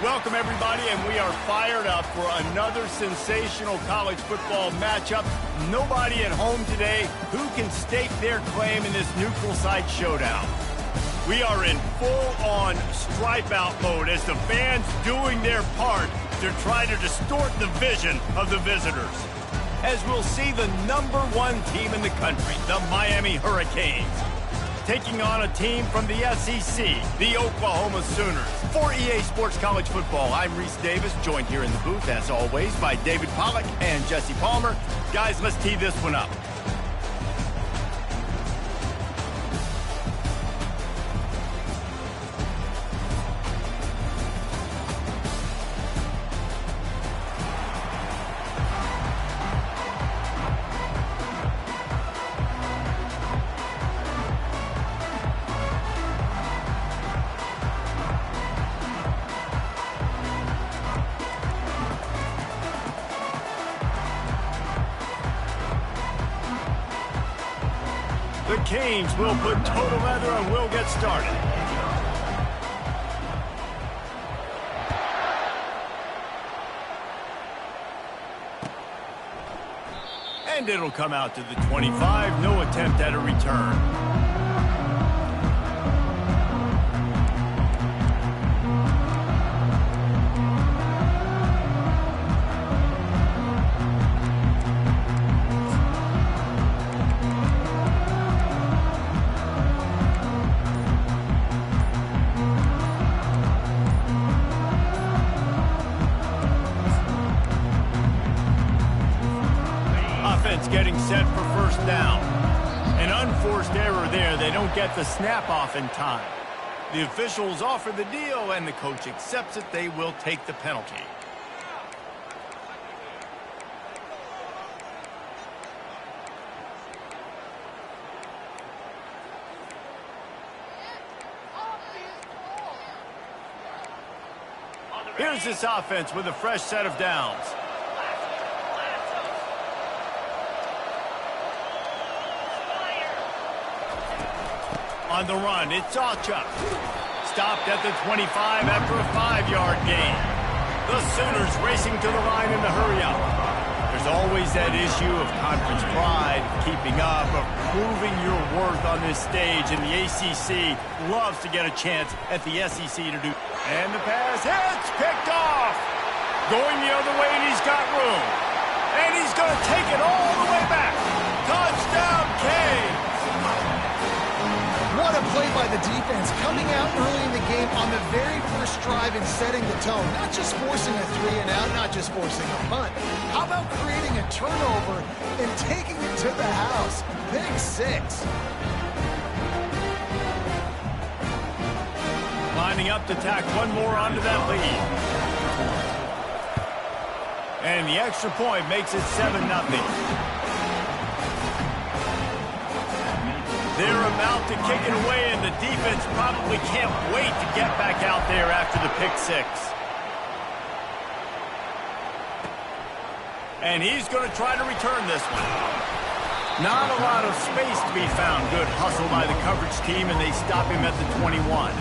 Welcome, everybody, and we are fired up for another sensational college football matchup. Nobody at home today who can stake their claim in this neutral site showdown. We are in full-on stripe-out mode as the fans doing their part to try to distort the vision of the visitors. As we'll see the #1 team in the country, the Miami Hurricanes, taking on a team from the SEC, the Oklahoma Sooners. For EA Sports College Football, I'm Reese Davis, joined here in the booth, as always, by David Pollack and Jesse Palmer. Guys, let's tee this one up. The Canes will put total leather and we'll get started. And it'll come out to the 25. No attempt at a return. Getting set for first down. An unforced error there. They don't get the snap off in time. The officials offer the deal, and the coach accepts it. They will take the penalty. Here's this offense with a fresh set of downs. On the run, it's Aucha. Stopped at the 25 after a 5-yard gain. The Sooners racing to the line in the hurry-up. There's always that issue of conference pride, keeping up, of proving your worth on this stage, and the ACC loves to get a chance at the SEC to do. And the pass hits, picked off. Going the other way, and he's got room. And he's going to take it all the way back. Touchdown, Canes. What a play by the defense, coming out early in the game on the very first drive and setting the tone. Not just forcing a 3-and-out, not just forcing a punt. How about creating a turnover and taking it to the house? Pick 6. Lining up to tack one more onto that lead. And the extra point makes it 7-0. They're about to kick it away, and the defense probably can't wait to get back out there after the pick 6. And he's going to try to return this one. Not a lot of space to be found. Good hustle by the coverage team, and they stop him at the 21.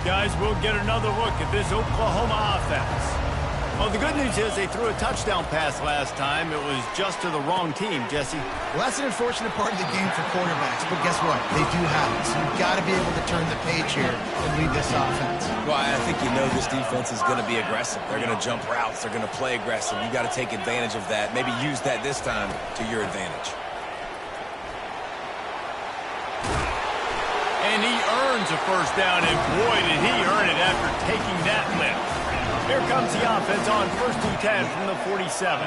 Guys, we'll get another look at this Oklahoma offense. Well, the good news is they threw a touchdown pass last time. It was just to the wrong team, Jesse. Well, that's an unfortunate part of the game for quarterbacks, but guess what? They do have it, so you've got to be able to turn the page here and lead this offense. Well, I think you know this defense is going to be aggressive. They're going to jump routes. They're going to play aggressive. You got to take advantage of that. Maybe use that this time to your advantage. And he earns a first down, and boy, did he earn it after taking that lift. Here comes the offense on 1st and 10 from the 47.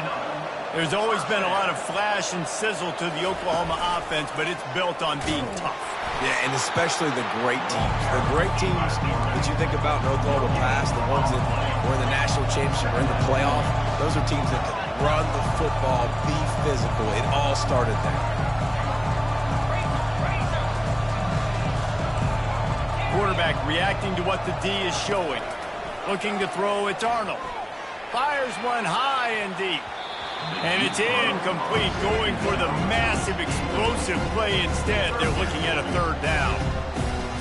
There's always been a lot of flash and sizzle to the Oklahoma offense, but it's built on being tough. Yeah, and especially the great teams. The great teams that you think about in Oklahoma past, the ones that were in the national championship or in the playoff, those are teams that can run the football, be physical. It all started there. Quarterback reacting to what the D is showing. Looking to throw, it's Arnold. Fires one high and deep. And it's incomplete, going for the massive, explosive play instead. They're looking at a third down.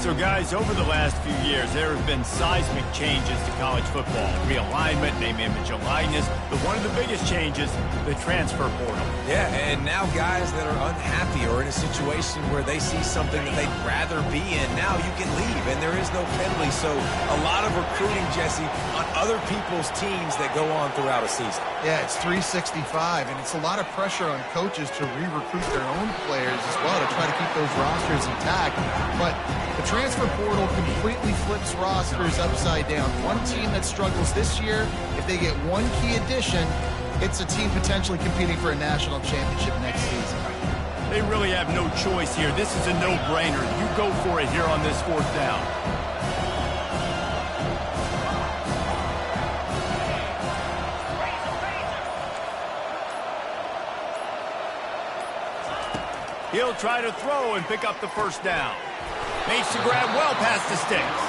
So, guys, over the last few years, there have been seismic changes to college football. Realignment, name, image, and likeness. But one of the biggest changes, the transfer portal. Yeah, and now guys that are unhappy or in a situation where they see something that they'd rather be in, now you can leave, and there is no penalty. So a lot of recruiting, Jesse, on other people's teams that go on throughout a season. Yeah, it's 365, and it's a lot of pressure on coaches to re-recruit their own players as well to try to keep those rosters intact. But the transfer portal completely flips rosters upside down. One team that struggles this year, if they get one key addition, it's a team potentially competing for a national championship next season. They really have no choice here. This is a no-brainer. You go for it here on this fourth down. He'll try to throw and pick up the first down. Makes the grab well past the sticks.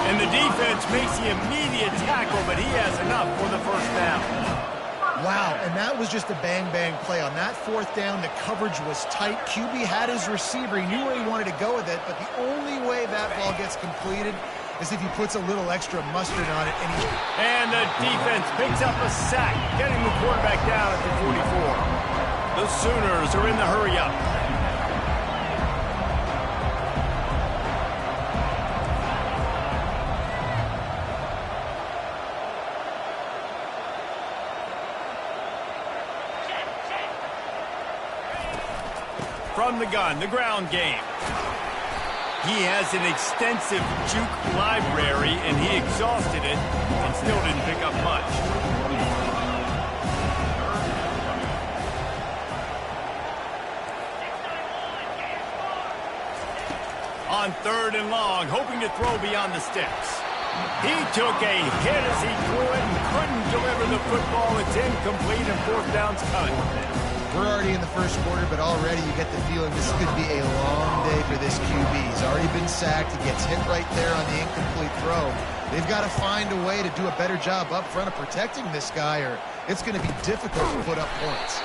And the defense makes the immediate tackle, but he has enough for the first down. Wow, and that was just a bang-bang play. On that fourth down, the coverage was tight. QB had his receiver. He knew where he wanted to go with it, but the only way that ball gets completed is if he puts a little extra mustard on it. And the defense picks up a sack, getting the quarterback down at the 44. The Sooners are in the hurry-up. From the gun, the ground game. He has an extensive juke library, and he exhausted it and still didn't pick up much. On third and long, hoping to throw beyond the sticks. He took a hit as he threw it and couldn't deliver the football. It's incomplete, and fourth down's coming. We're already in the first quarter, but already you get the feeling this could be a long day for this QB. He's already been sacked. He gets hit right there on the incomplete throw. They've got to find a way to do a better job up front of protecting this guy, or it's going to be difficult to put up points.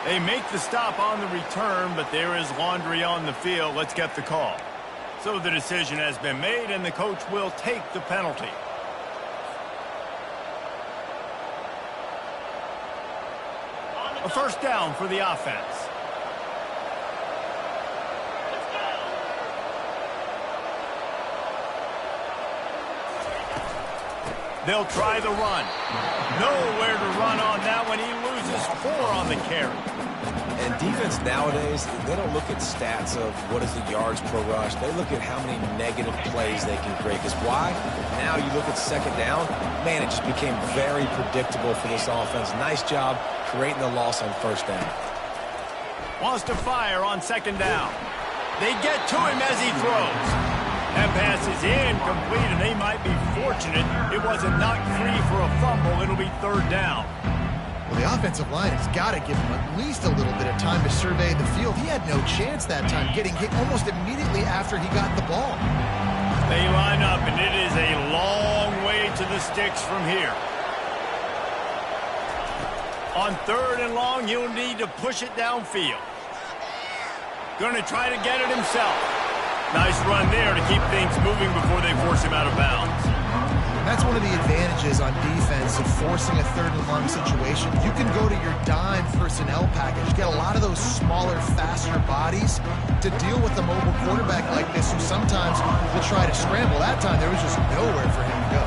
They make the stop on the return, but there is laundry on the field. Let's get the call. So the decision has been made, and the coach will take the penalty. A first down for the offense. They'll try the run. Nowhere to run on that one. He loses 4 on the carry. And defense nowadays, they don't look at stats of what is the yards per rush. They look at how many negative plays they can create. Because why? Now you look at second down, man, it just became very predictable for this offense. Nice job creating the loss on first down. Wants to fire on second down. They get to him as he throws. That pass is incomplete, and they might be fortunate it wasn't knocked free for a fumble. It'll be third down. Well, the offensive line has got to give him at least a little bit of time to survey the field. He had no chance that time, getting hit almost immediately after he got the ball. They line up, and it is a long way to the sticks from here. On third and long, he'll need to push it downfield. Going to try to get it himself. Nice run there to keep things moving before they force him out of bounds. That's one of the advantages on defense of forcing a third and long situation. You can go to your dime personnel package, get a lot of those smaller, faster bodies to deal with a mobile quarterback like this who sometimes will try to scramble. That time there was just nowhere for him to go.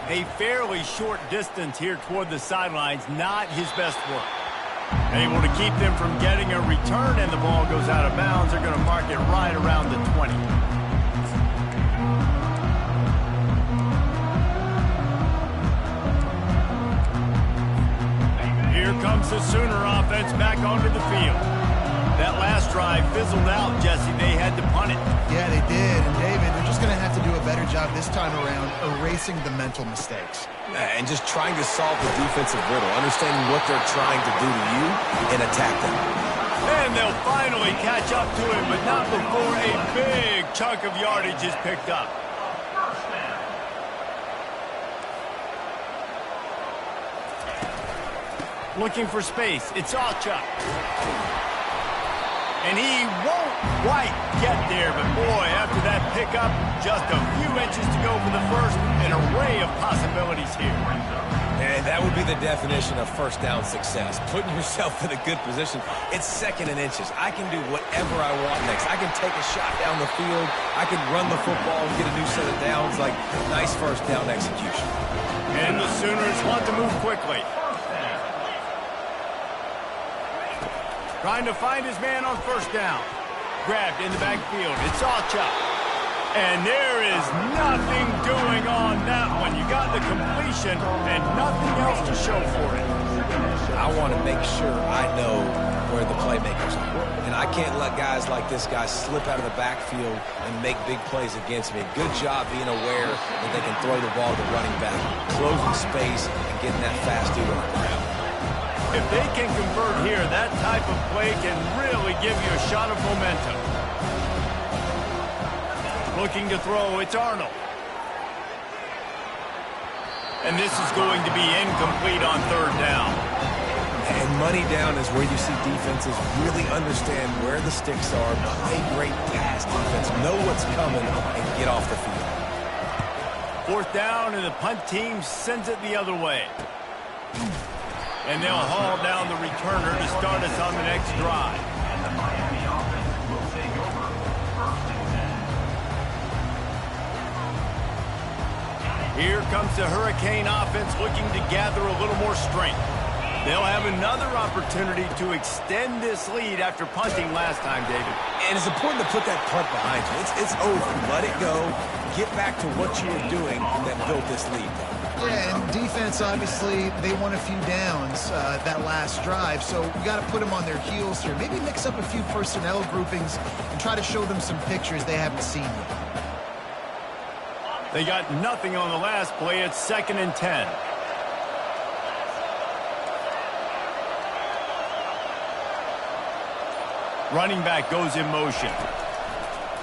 A fairly short distance here toward the sidelines, not his best work. Able to keep them from getting a return, and the ball goes out of bounds. They're going to mark it right around the 20. Here comes the Sooner offense back onto the field. That last drive fizzled out, Jesse. They had to punt it. Yeah, they did. And David, they're just going to have to do a better job this time around erasing the mental mistakes. And just trying to solve the defensive riddle, understanding what they're trying to do to you and attack them. And they'll finally catch up to him, but not before a big chunk of yardage is picked up. Looking for space. It's Alchuk. And he won't quite get there, but boy, after that pickup, just a few inches to go for the first. An array of possibilities here. And that would be the definition of first down success. Putting yourself in a good position. It's second and inches. I can do whatever I want next. I can take a shot down the field. I can run the football and get a new set of downs. Like, nice first down execution. And the Sooners want to move quickly. Trying to find his man on first down. Grabbed in the backfield. It's Alchuk. And there is nothing doing on that one. You got the completion and nothing else to show for it. I want to make sure I know where the playmakers are. And I can't let guys like this guy slip out of the backfield and make big plays against me. Good job being aware that they can throw the ball to the running back, closing space, and getting that fast dude on the ground. If they can convert here, that type of play can really give you a shot of momentum. Looking to throw, it's Arnold. And this is going to be incomplete on third down. And money down is where you see defenses really understand where the sticks are, play great pass defense, know what's coming, and get off the field. Fourth down, and the punt team sends it the other way. And they'll haul down the returner to start us on the next drive. Here comes the Hurricane offense looking to gather a little more strength. They'll have another opportunity to extend this lead after punting last time, David. And it's important to put that punt behind you. It's over. Let it go. Get back to what you were doing that built this lead. Yeah, and defense, obviously, they won a few downs that last drive, so we got to put them on their heels here. Maybe mix up a few personnel groupings and try to show them some pictures they haven't seen yet. They got nothing on the last play. It's 2nd and 10. Running back goes in motion.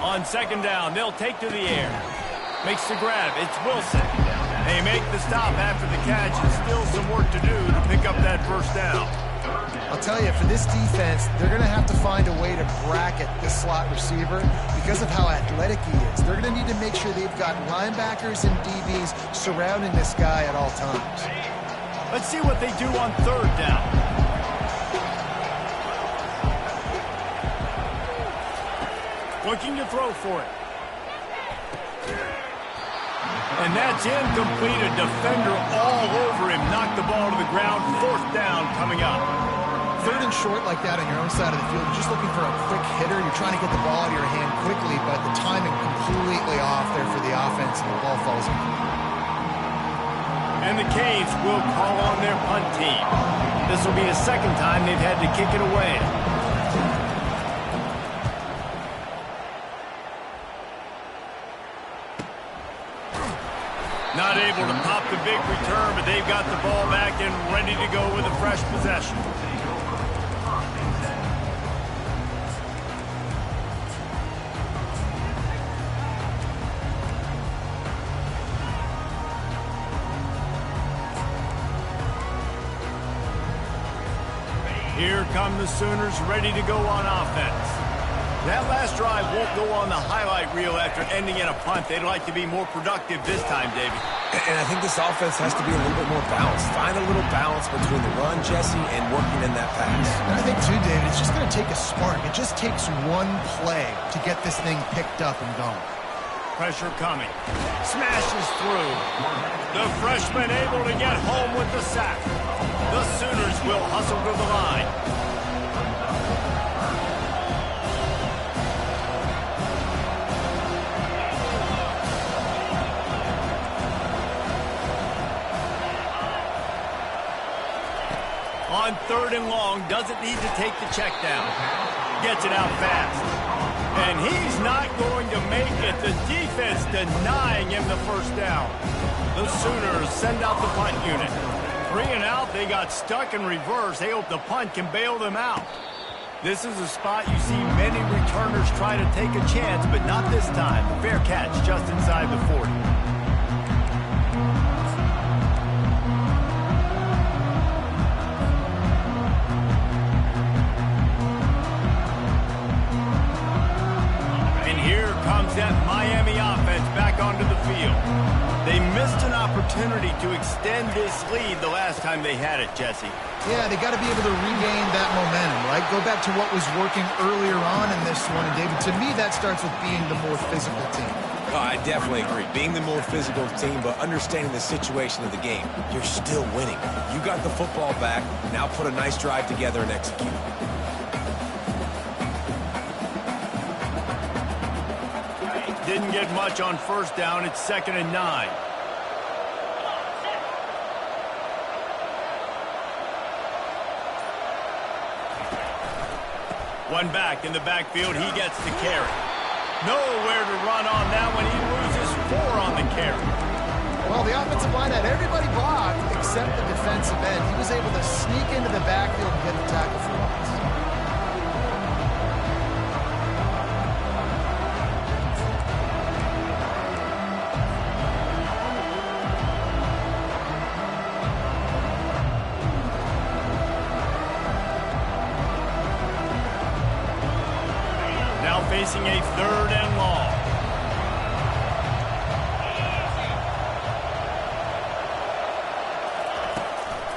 On second down, they'll take to the air. Makes the grab. It's Wilson. They make the stop after the catch, and still some work to do to pick up that first down. I'll tell you, for this defense, they're going to have to find a way to bracket this slot receiver because of how athletic he is. They're going to need to make sure they've got linebackers and DBs surrounding this guy at all times. Let's see what they do on third down. Looking to throw for it. And that's incomplete. A defender all over him. Knocked the ball to the ground. Fourth down coming up. Third and short like that on your own side of the field, you're just looking for a quick hitter. You're trying to get the ball out of your hand quickly, but the timing completely off there for the offense, and the ball falls in. And the Canes will call on their punt team. This will be the second time they've had to kick it away. Not able to pop the big return, but they've got the ball back and ready to go with a fresh possession. Here come the Sooners ready to go on offense. That last drive won't go on the highlight reel after ending in a punt. They'd like to be more productive this time, David. And I think this offense has to be a little bit more balanced. Find a little balance between the run, Jesse, and working in that pass. And I think, too, David, it's just going to take a spark. It just takes one play to get this thing picked up and going. Pressure coming. Smashes through. The freshman able to get home with the sack. The Sooners will hustle to the line. On third and long, doesn't need to take the check down. Gets it out fast. And he's not going to make it. The defense denying him the first down. The Sooners send out the punt unit. 3 and out, they got stuck in reverse. They hope the punt can bail them out. This is a spot you see many returners try to take a chance, but not this time. The fair catch just inside the 40. And here comes that Miami offense back onto the field. They missed an opportunity to extend this lead the last time they had it, Jesse. Yeah, they got to be able to regain that momentum, right? Go back to what was working earlier on in this one. And, David, to me, that starts with being the more physical team. Oh, I definitely agree. Being the more physical team, but understanding the situation of the game. You're still winning. You got the football back. Now put a nice drive together and execute. Didn't get much on first down. It's 2nd and 9. One back in the backfield. He gets the carry. Nowhere to run on that one. He loses 4 on the carry. Well, the offensive line had everybody blocked except the defensive end. He was able to sneak into the backfield and get the tackle for loss. Facing a 3rd and long.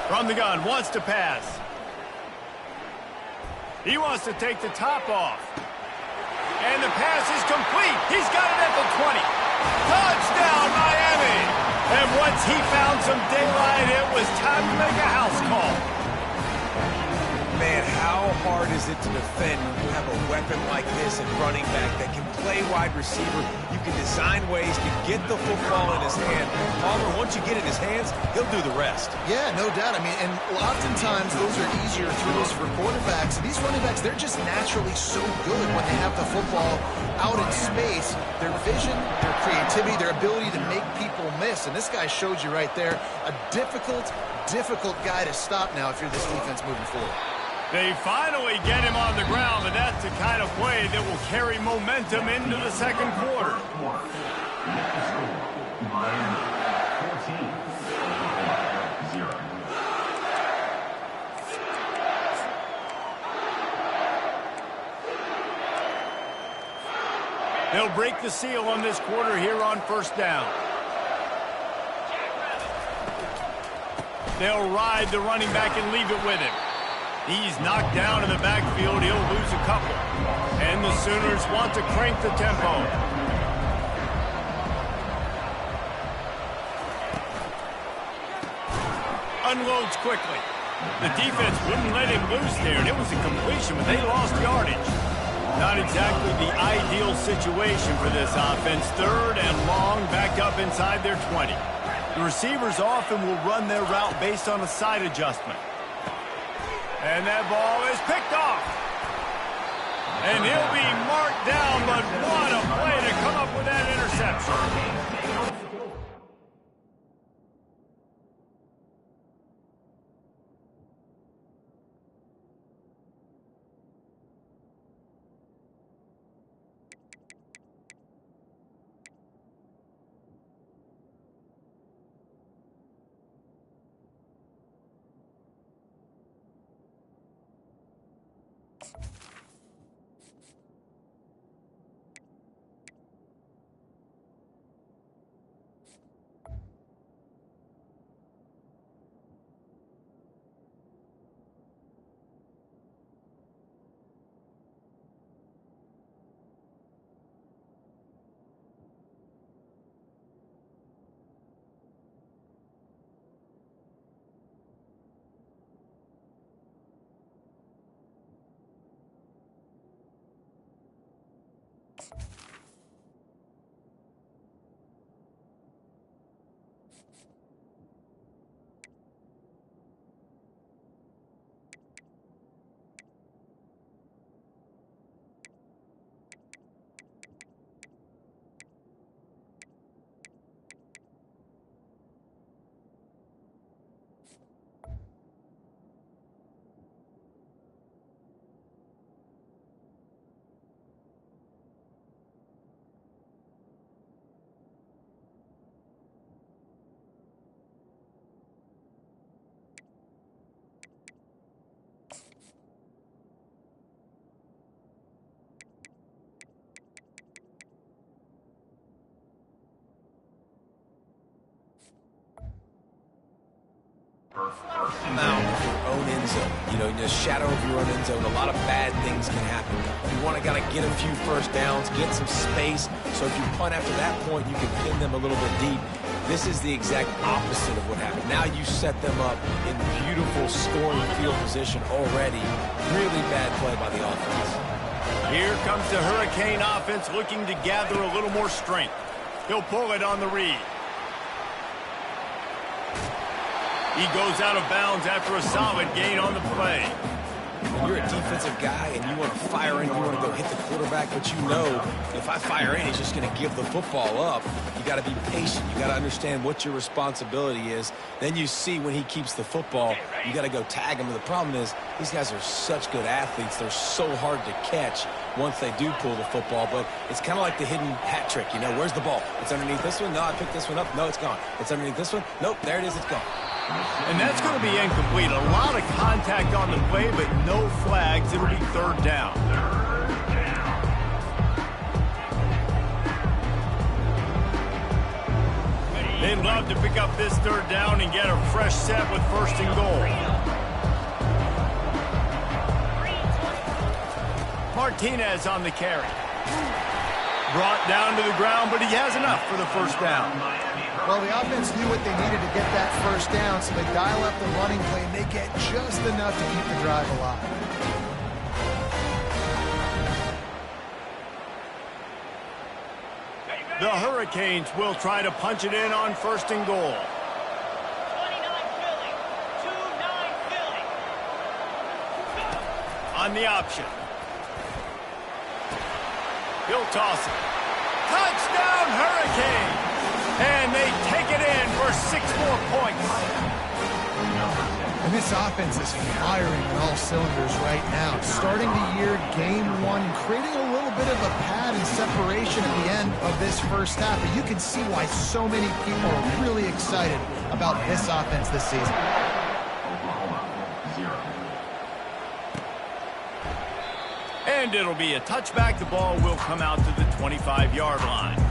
From the gun, wants to pass. He wants to take the top off. And the pass is complete. He's got it at the 20. Touchdown, Miami! And once he found some daylight, it was time to make a house call. Man, how hard is it to defend when you have a weapon like this at running back that can play wide receiver? You can design ways to get the football in his hand. Palmer, once you get it in his hands, he'll do the rest. Yeah, no doubt. I mean, and oftentimes those are easier throws for quarterbacks. These running backs, they're just naturally so good when they have the football out in space. Their vision, their creativity, their ability to make people miss. And this guy showed you right there, a difficult guy to stop now if you're this defense moving forward. They finally get him on the ground, but that's the kind of play that will carry momentum into the 2nd quarter. They'll break the seal on this quarter here on 1st down. They'll ride the running back and leave it with him. He's knocked down in the backfield. He'll lose a couple. And the Sooners want to crank the tempo. Unloads quickly. The defense wouldn't let him loose there, and it was a completion, but they lost yardage. Not exactly the ideal situation for this offense. 3rd and long, back up inside their 20. The receivers often will run their route based on a side adjustment. And that ball is picked off. And he'll be marked down, but what a play to come up with that interception. Now, your own end zone, you know, in the shadow of your own end zone, a lot of bad things can happen. You want to get a few first downs, get some space, so if you punt after that point, you can pin them a little bit deep. This is the exact opposite of what happened. Now you set them up in beautiful scoring field position already. Really bad play by the offense. Here comes the Hurricane offense looking to gather a little more strength. He'll pull it on the read. He goes out of bounds after a solid gain on the play. When you're a defensive guy and you want to fire in, you want to go hit the quarterback, but you know if I fire in, he's just going to give the football up. You got to be patient. You got to understand what your responsibility is. Then you see when he keeps the football, you got to go tag him. And the problem is these guys are such good athletes. They're so hard to catch once they do pull the football. But it's kind of like the hidden hat trick. You know, where's the ball? It's underneath this one. No, I picked this one up. No, it's gone. It's underneath this one. Nope, there it is. It's gone. And that's going to be incomplete. A lot of contact on the play, but no flags. It'll be third down. They'd love to pick up this third down and get a fresh set with first and goal. Martinez on the carry. Brought down to the ground, but he has enough for the first down. Well, the offense knew what they needed to get that first down, so they dial up the running play, and they get just enough to keep the drive alive. The Hurricanes will try to punch it in on first and goal. 29 Philly. 2-9 Philly. On the option. He'll toss it. Touchdown, Hurricanes! And they take it in for 6 more points. And this offense is firing on all cylinders right now. Starting the year, game 1, creating a little bit of a pad and separation at the end of this first half. But you can see why so many people are really excited about this offense this season. And it'll be a touchback. The ball will come out to the 25-yard line.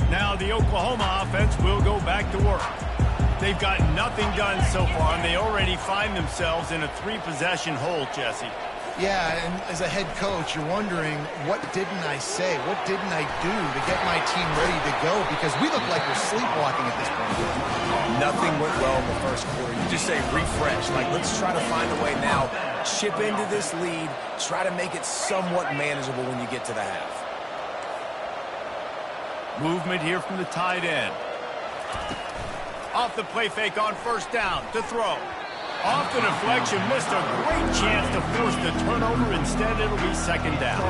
Now the Oklahoma offense will go back to work. They've got nothing done so far, and they already find themselves in a 3-possession hole, Jesse. Yeah, and as a head coach, you're wondering, what didn't I say? What didn't I do to get my team ready to go? Because we look like we're sleepwalking at this point. Nothing went well in the first quarter. You just say refresh. Like, let's try to find a way now. Chip into this lead. Try to make it somewhat manageable when you get to the half. Movement here from the tight end. Off the play fake on first down to throw. Off the deflection, missed a great chance to force the turnover. Instead, it'll be second down.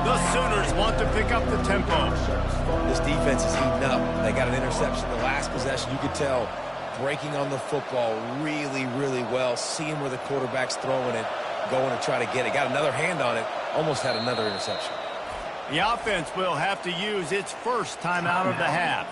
The Sooners want to pick up the tempo. This defense is heating up. They got an interception the last possession. You could tell breaking on the football really, really well. Seeing where the quarterback's throwing it, going to try to get it. Got another hand on it. Almost had another interception. The offense will have to use its first timeout of the half.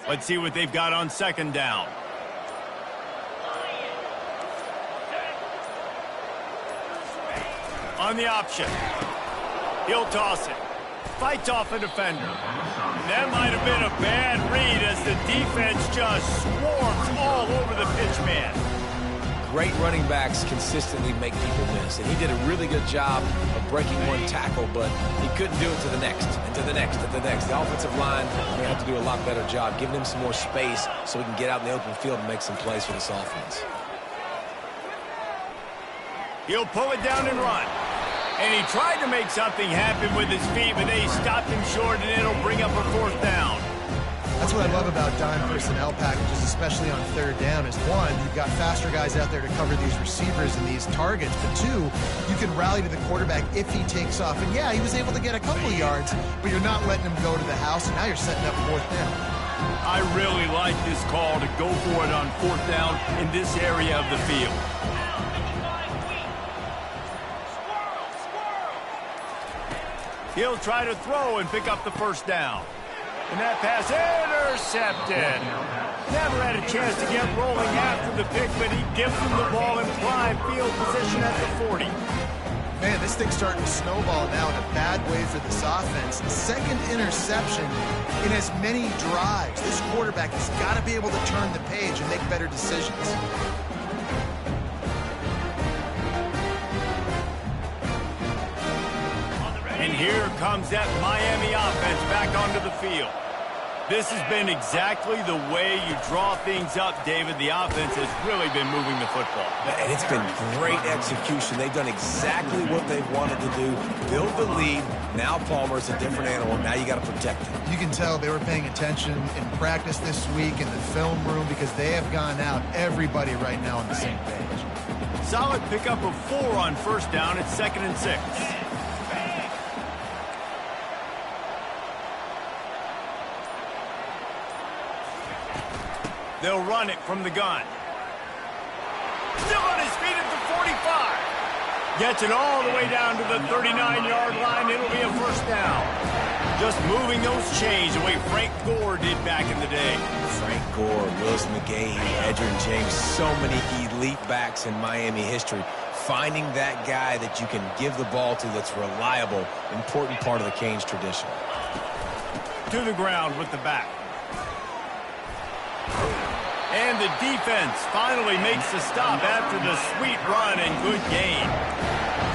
Let's see what they've got on second down. On the option. He'll toss it. Fights off a defender. That might have been a bad read as the defense just swarms all over the pitch man. Great running backs consistently make people miss, and he did a really good job of breaking one tackle, but he couldn't do it to the next, and to the next, and to the next. The offensive line, they have to do a lot better job, giving him some more space so he can get out in the open field and make some plays for this offense. He'll pull it down and run. And he tried to make something happen with his feet, but they stopped him short, and it'll bring up a fourth down. That's what I love about dime personnel packages, especially on third down, is one, you've got faster guys out there to cover these receivers and these targets, but two, you can rally to the quarterback if he takes off. And yeah, he was able to get a couple of yards, but you're not letting him go to the house, and now you're setting up fourth down. I really like this call to go for it on 4th down in this area of the field. He'll try to throw and pick up the 1st down. And that pass intercepted. Never had a chance to get rolling after the pick, but he gives them the ball in prime field position at the 40. Man, this thing's starting to snowball now in a bad way for this offense. Second interception in as many drives. This quarterback has got to be able to turn the page and make better decisions. And here comes that Miami offense back onto the field. This has been exactly the way you draw things up, David. The offense has really been moving the football. And it's been great execution. They've done exactly what they've wanted to do. Build the lead. Now Palmer's a different animal. Now you got to protect him. You can tell they were paying attention in practice this week in the film room because they have gone out, everybody right now on the same page. Solid pickup of 4 on 1st down. It's 2nd and 6. They'll run it from the gun. Still on his feet at the 45. Gets it all the way down to the 39-yard line. It'll be a 1st down. Just moving those chains the way Frank Gore did back in the day. Frank Gore, Willis McGahee, Edgerrin James, so many elite backs in Miami history. Finding that guy that you can give the ball to that's reliable, important part of the Canes tradition. To the ground with the back. And the defense finally makes the stop after the sweet run and good gain.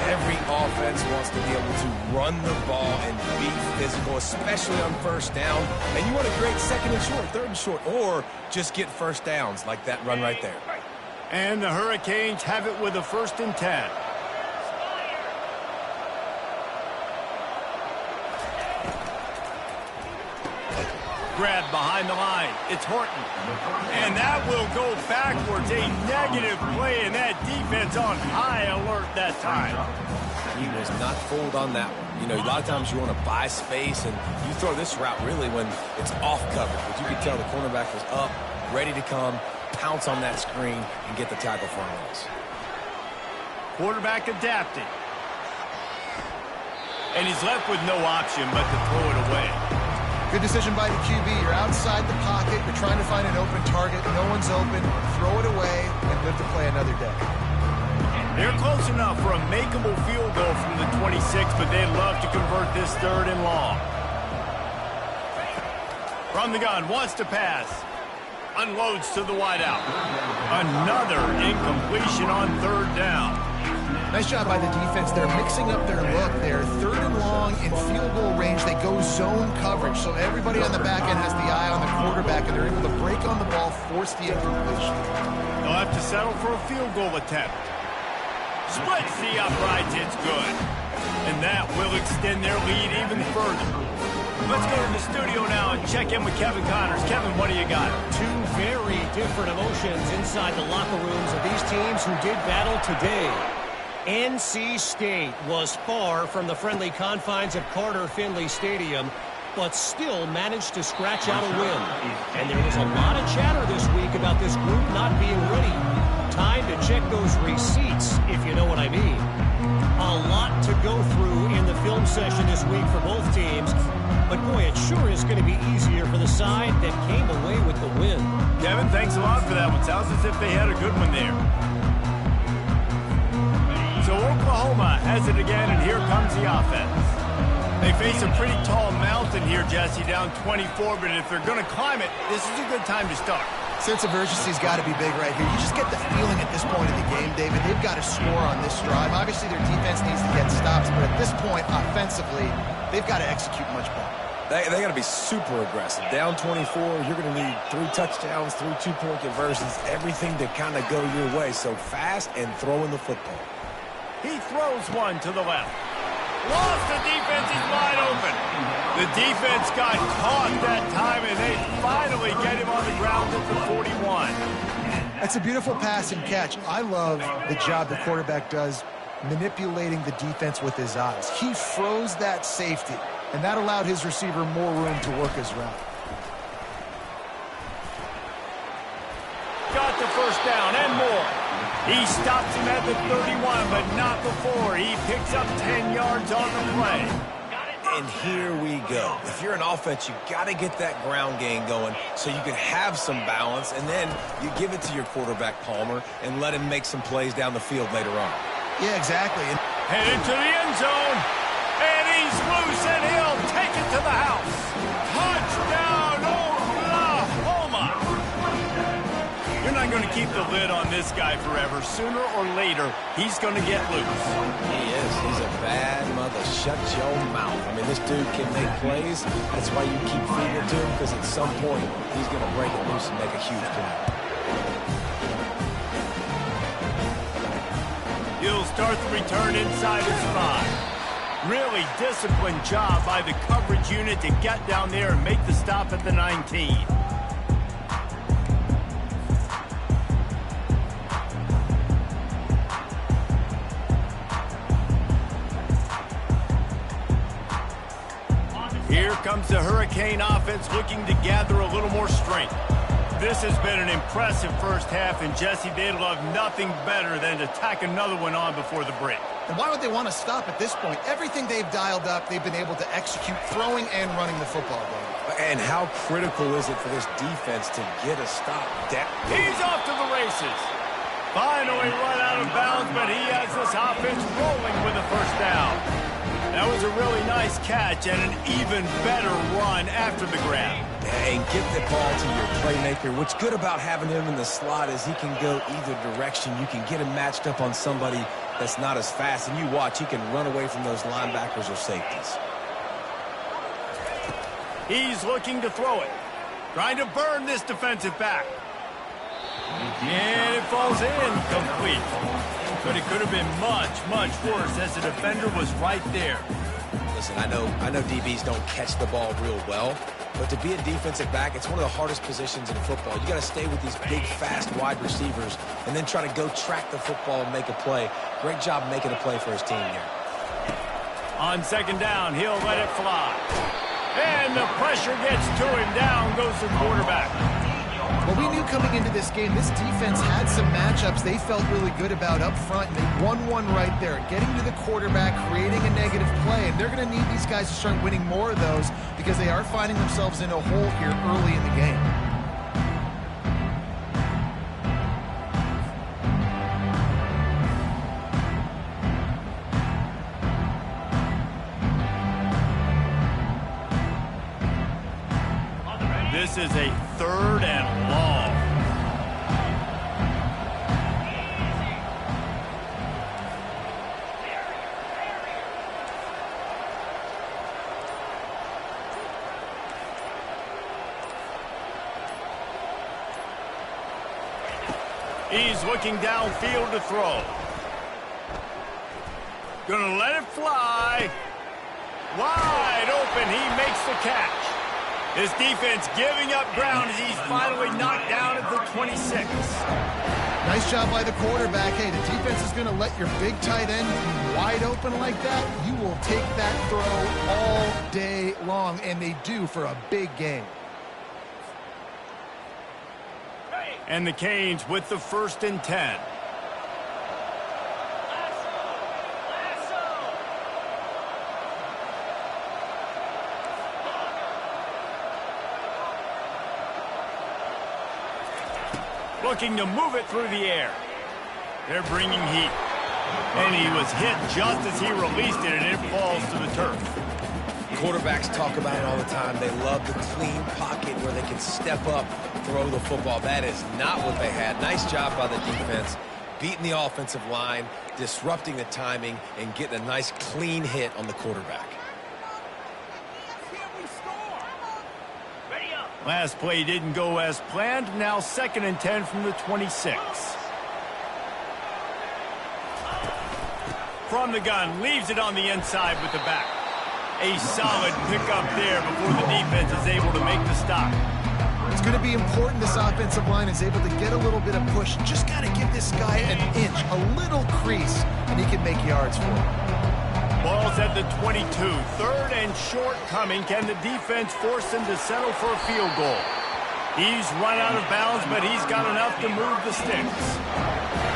Every offense wants to be able to run the ball and be physical, especially on 1st down. And you want to create 2nd and short, 3rd and short, or just get 1st downs like that run right there. And the Hurricanes have it with a 1st and 10. Grab behind the line. It's Horton. And that will go backwards. A negative play, and that defense on high alert that time. He was not fooled on that one. You know, a lot of times you want to buy space, and you throw this route really when it's off coverage. But you can tell the cornerback was up, ready to come, pounce on that screen, and get the tackle for a loss. Quarterback adapting. And he's left with no option but to throw it away. Good decision by the QB. You're outside the pocket. You're trying to find an open target. No one's open. Throw it away and live to play another day. They're close enough for a makeable field goal from the 26, but they'd love to convert this 3rd and long. From the gun, wants to pass. Unloads to the wideout. Another incompletion on 3rd down. Nice job by the defense. They're mixing up their look there. 3rd and long in field goal range. They go zone coverage. So everybody on the back end has the eye on the quarterback, and they're able to break on the ball, force the incompletion. They'll have to settle for a field goal attempt. Splits the uprights. It's good. And that will extend their lead even further. Let's go to the studio now and check in with Kevin Connors. Kevin, what do you got? 2 very different emotions inside the locker rooms of these teams who did battle today. NC State was far from the friendly confines of Carter Finley Stadium, but still managed to scratch out a win. And there was a lot of chatter this week about this group not being ready. Time to check those receipts, if you know what I mean. A lot to go through in the film session this week for both teams, but boy, it sure is going to be easier for the side that came away with the win. Kevin, thanks a lot for that one. Sounds as if they had a good one there. So Oklahoma has it again, and here comes the offense. They face a pretty tall mountain here, Jesse, down 24, but if they're going to climb it, this is a good time to start. Sense of urgency's got to be big right here. You just get the feeling at this point in the game, David, they've got to score on this drive. Obviously, their defense needs to get stops, but at this point, offensively, they've got to execute much better. They got to be super aggressive. Down 24, you're going to need 3 touchdowns, 3 two-point conversions, everything to kind of go your way. So fast and throwing the football. He throws one to the left. Lost the defense, he's wide open. The defense got caught that time, and they finally get him on the ground at the 41. That's a beautiful pass and catch. I love the job the quarterback does manipulating the defense with his eyes. He froze that safety, and that allowed his receiver more room to work his route. first down and more. He stops him at the 31, but not before. He picks up 10 yards on the play. And here we go. If you're an offense, you got to get that ground game going so you can have some balance, and then you give it to your quarterback, Palmer, and let him make some plays down the field later on. Yeah, exactly. Headed to the end zone, and he's loose, and he'll take it to the house. Touchdown, Oklahoma! You're not going to keep the lid on this guy forever. Sooner or later, he's going to get loose. He is. He's a bad mother. Shut your mouth. I mean, this dude can make plays. That's why you keep feeding it to him, because at some point, he's going to break it loose and make a huge play. He'll start the return inside his 5. Really disciplined job by the coverage unit to get down there and make the stop at the 19. Here comes the Hurricane offense looking to gather a little more strength. This has been an impressive first half, and Jesse, they'd love nothing better than to tack another one on before the break. And why would they want to stop at this point? Everything they've dialed up, they've been able to execute throwing and running the football game. And how critical is it for this defense to get a stop? He's off to the races. Finally run out of bounds, but he has this offense rolling with a first down. That was a really nice catch and an even better run after the grab. And get the ball to your playmaker. What's good about having him in the slot is he can go either direction. You can get him matched up on somebody that's not as fast, and you watch, he can run away from those linebackers or safeties. He's looking to throw it. Trying to burn this defensive back. And it falls in complete. But it could have been much, much worse as the defender was right there. Listen, I know DBs don't catch the ball real well, but to be a defensive back, it's one of the hardest positions in football. You got to stay with these big, fast wide receivers and then try to go track the football and make a play. Great job making a play for his team here. On second down, he'll let it fly. And the pressure gets to him. Down goes the quarterback. Well, we knew coming into this game, this defense had some matchups they felt really good about up front, and they won one right there, getting to the quarterback, creating a negative play, and they're going to need these guys to start winning more of those because they are finding themselves in a hole here early in the game. This is a 3rd and long. He's looking downfield to throw. Gonna let it fly. Wide open, he makes the catch. His defense giving up ground as he's finally knocked down at the 26. Nice job by the quarterback. Hey, the defense is going to let your big tight end be wide open like that. You will take that throw all day long, and they do for a big game. And the Canes with the 1st and 10. Looking to move it through the air. They're bringing heat. And he was hit just as he released it, and it falls to the turf. Quarterbacks talk about it all the time. They love the clean pocket where they can step up, throw the football. That is not what they had. Nice job by the defense, beating the offensive line, disrupting the timing, and getting a nice clean hit on the quarterback. Last play didn't go as planned. Now 2nd and 10 from the 26. From the gun, leaves it on the inside with the back. A solid pickup there before the defense is able to make the stop. It's going to be important this offensive line is able to get a little bit of push. Just got to give this guy an inch, a little crease, and he can make yards for him. Ball's at the 22. 3rd and short coming. Can the defense force them to settle for a field goal? He's run out of bounds, but he's got enough to move the sticks.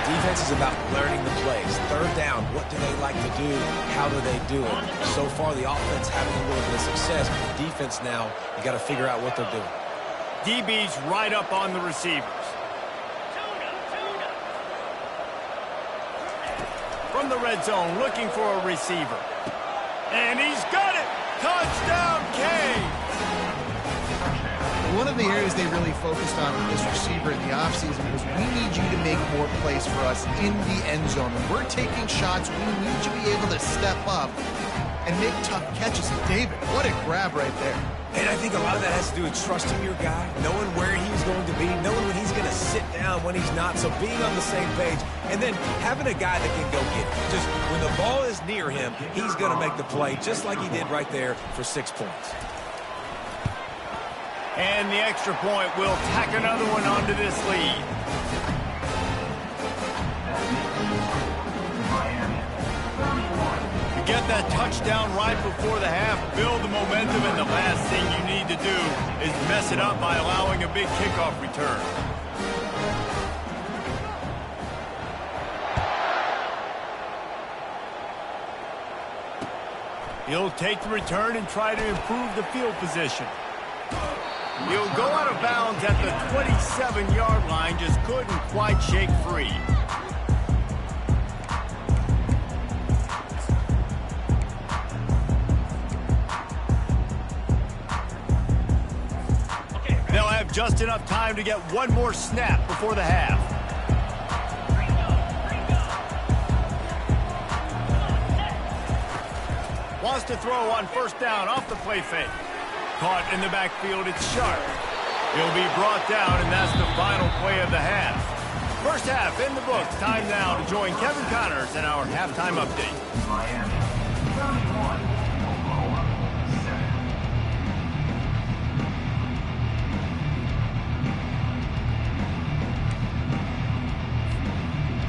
Defense is about learning the plays. Third down, what do they like to do? How do they do it? So far, the offense having a little bit of success. Defense now, you got to figure out what they're doing. DB's right up on the receivers. From the red zone, looking for a receiver. And he's got it! Touchdown, K! One of the areas they really focused on with this receiver in the offseason was we need you to make more plays for us in the end zone. When we're taking shots, we need you to be able to step up and make tough catches. And David, what a grab right there. And I think a lot of that has to do with trusting your guy, knowing where he's going to be, knowing when he's going to sit down, when he's not. So being on the same page, and then having a guy that can go get it. Just when the ball is near him, he's going to make the play, just like he did right there for 6 points. And the extra point will tack another one onto this lead. You get that touchdown right before the half, build the momentum, and the last thing you need to do is mess it up by allowing a big kickoff return. He'll take the return and try to improve the field position. He'll go out of bounds at the 27-yard line, just couldn't quite shake free. They'll have just enough time to get one more snap before the half. Wants to throw on first down off the play fake. Caught in the backfield, it's Sharp. He'll be brought down, and that's the final play of the half. First half in the books. Time now to join Kevin Connors in our halftime update. Miami, 31, Oklahoma,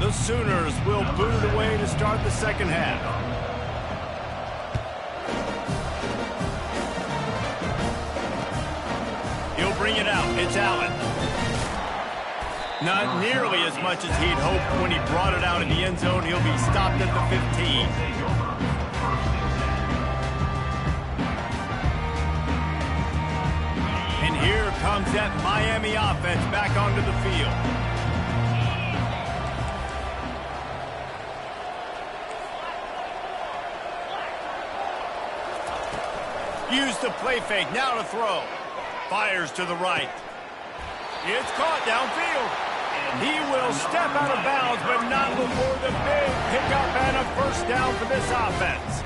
7. The Sooners will boot it away to start the second half. He'll bring it out. It's Allen. Not nearly as much as he'd hoped when he brought it out in the end zone. He'll be stopped at the 15. And here comes that Miami offense back onto the field. Use the play fake, now to throw. Fires to the right. It's caught downfield. He will step out of bounds, but not before the big pickup and a first down for this offense.